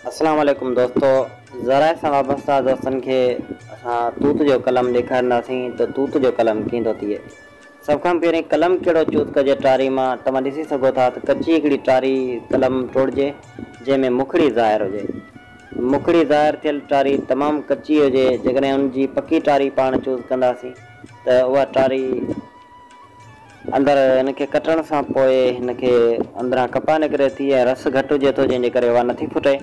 अस्सलाम वालेकुम दोस्तों, ज़रा सां वाबस्ता दोस्तन के असां तूत जो कलम ॾेखारींदासीं त तूत जो कलम कीअं थो थिए। सब खां पहिरीं कलम कहिड़ो चूज़ कजे टारी मां। तव्हां ॾिसी सघो था त कची हिकिड़ी टारी कलम तोड़िजे जंहिंमें मुखड़ी ज़ाहिर हुजे। मुखड़ी ज़ाहिर थियल टारी तमामु कची हुजे। जेकॾहिं हुनजी पकी टारी पाण चूज़ कंदासीं त उहा टारी अंदरि हिनखे कटण सां पोइ हिनखे अंदरां कपा निकिरे थी ऐं रस घटि हुजे थो, जंहिंजे करे उहा नथी फुटे।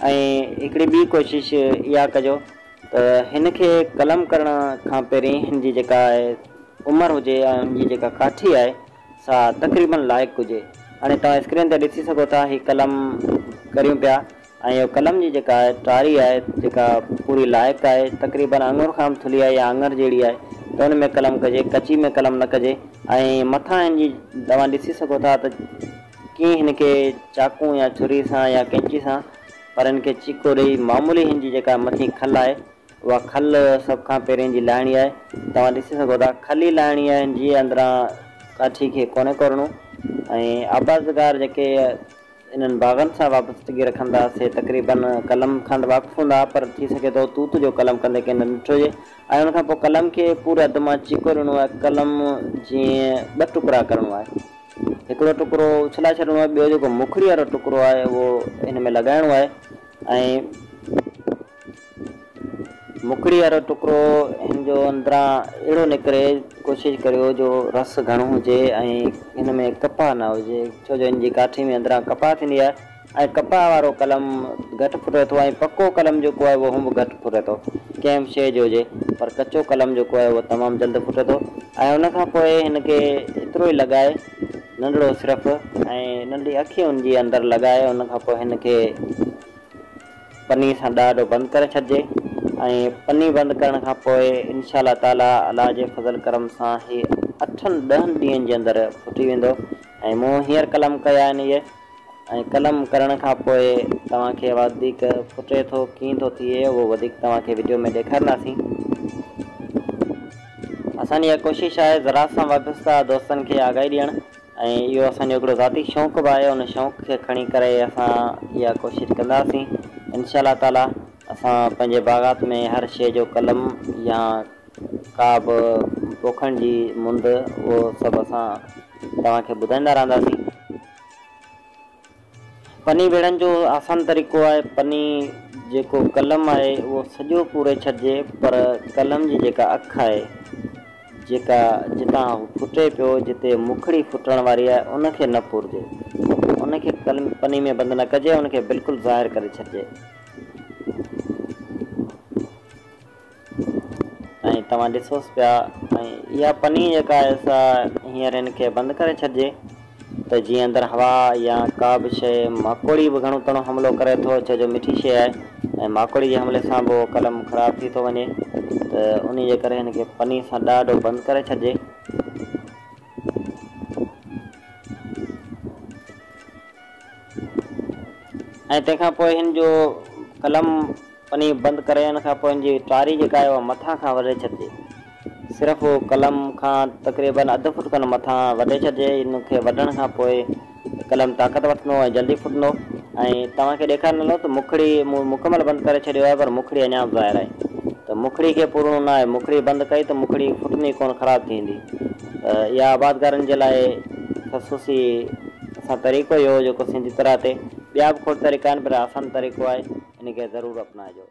ऐं हिकिड़ी ॿी कोशिशि इहा कजो त हिनखे कलम करण खां पहिरीं हिनजी जेका आहे उमिरि हुजे ऐं हुनजी जेका काठी आहे सा तक़रीबन लाइक़ु हुजे। हाणे तव्हां स्क्रीन ते ॾिसी सघो था, हीअ कलम करियूं पिया ऐं इहो कलम जी जेका आहे टारी आहे जेका पूरी लाइक़ु आहे, तक़रीबन आङुर खां थुली आहे या आङुर जहिड़ी आहे, त हुन में कलम कजे, कची में कलम न कजे। ऐं मथां हिनजी तव्हां ॾिसी सघो था त कीअं हिनखे चाकू या छुरी सां या कैंची सां पर हिनखे चीको ॾेई मामूली हिनजी जेका मथी खल आहे उहा खल सभ खां पहिरीं जी लाहिणी आहे। तव्हां ॾिसी सघो था खली लाहिणी आहे हिनजी, अंदरां काठी खे कोने करणो। ऐं आबाज़गार जेके इन्हनि बाग़नि सां वाबस्तगी रखंदा से तक़रीबन कलम खां वाक़ुफ़ु हूंदा, पर थी सघे थो तूत जो कलम कंदे कंहिं न ॾिठो हुजे। ऐं उनखां पोइ कलम खे पूरे हद मां चीको ॾियणो आहे। कलम जीअं ॿ टुकड़ा करिणो आहे, हिकिड़ो टुकड़ो उछलाए छॾिणो आहे, ॿियो जेको मुखड़ी वारो टुकड़ो आहे उहो हिन में लॻाइणो आहे। ऐं मुखड़ी वारो टुकड़ो हिन जो अंदरां अहिड़ो निकिरे, कोशिशि करियो जो रस घणो हुजे ऐं हिन में कपा न हुजे, छो जो हिनजी काठी में अंदरां कपा थींदी आहे ऐं कपा वारो कलम घटि फुटे थो ऐं पको कलम जेको आहे उहो बि घटि फुटे थो कंहिं बि शइ जो हुजे, पर कचो कलम जेको आहे उहो तमामु जल्द फुटे थो। ऐं उनखां पोइ हिनखे एतिरो ई लॻाए नंढिड़ो सिर्फ़ु ऐं नंढी अखियूं हुनजी अंदरि लॻाए, उनखां पोइ हिनखे पन्नी सां ॾाढो बंदि करे छॾिजे। ऐं पन्नी बंदि करण खां पोइ इंशाअल्लाह ताला अलाह जे फज़ल करम सां ही 8-10 ॾींहंनि जे अंदरि फुटी वेंदो। ऐं मूं हींअर कलम कया आहिनि इहे, ऐं कलम करण खां पोइ तव्हांखे वधीक फुटे थो कीअं थो थिए उहो वधीक तव्हांखे वीडियो में ॾेखारींदासीं। असांजी इहा कोशिशि आहे ज़रा सां वाबस्ता दोस्तनि खे आगाही ॾियणु, ऐं इहो असांजो हिकिड़ो ज़ाती शौक़ु बि आहे। उन शौक़ खे खणी करे असां इहा कोशिशि कंदासीं। इंशाअल्लाह ताला असां पंहिंजे बाग़ात में हर शइ जो कलम या का बि पोखण जी मुंद उहो सभु असां तव्हांखे ॿुधाईंदा रहंदासीं। पनी वेड़ण जो आसान तरीक़ो आहे, पनी जेको कलम आहे उहो सॼो पूरे छॾिजे, पर कलम जी जेका अखि आहे जेका जितां फुटे पियो, जिते मुखड़ी फुटण वारी आहे उनखे न पुरजे, उनखे कलम पनी में बंदि न कजे, उनखे बिल्कुलु ज़ाहिर करे छॾिजे। ऐं तव्हां ॾिसोसि पिया, ऐं इहा पनी जेका आहे सा हींअर हिनखे बंदि करे छॾिजे त जीअं अंदरि हवा या का बि शइ, माकोड़ी बि घणो तणो हमिलो करे थो, छो जो मिठी शइ आहे ऐं माकोड़ी जे हमले सां बि कलम ख़राबु थी थो वञे, त उन जे करे हिनखे पनी सां ॾाढो बंदि करे छॾिजे। ऐं तंहिंखां पोइ हिन जो कलम पनी बंदि करे हिन खां पोइ हिनजी टारी जेका आहे उहा मथां खां वढे छॾिजे, सिर्फ़ु कलम खां तक़रीबन अधु फुट खनि मथां वढे छॾिजे। हिनखे वढण खां पोइ कलम ताक़त वठंदो ऐं जल्दी फुटंदो। ऐं तव्हांखे ॾेखारींदो त मुखड़ी मुकमल बंदि करे छॾियो आहे, पर मुखड़ी अञा बि ॿाहिरि आहे, त मुखड़ी खे पूरो न आहे, मुखड़ी बंदि कई त मुखड़ी फुटंदी कोन, ख़राबु थींदी। त इहा आबादगारनि जे लाइ ख़सूसी असां तरीक़ो इहो जेको सिंधी तरह ते, ॿिया बि खोड़ तरीक़ा आहिनि, पर आसान तरीक़ो आहे, इनखे ज़रूरु अपनाइजो।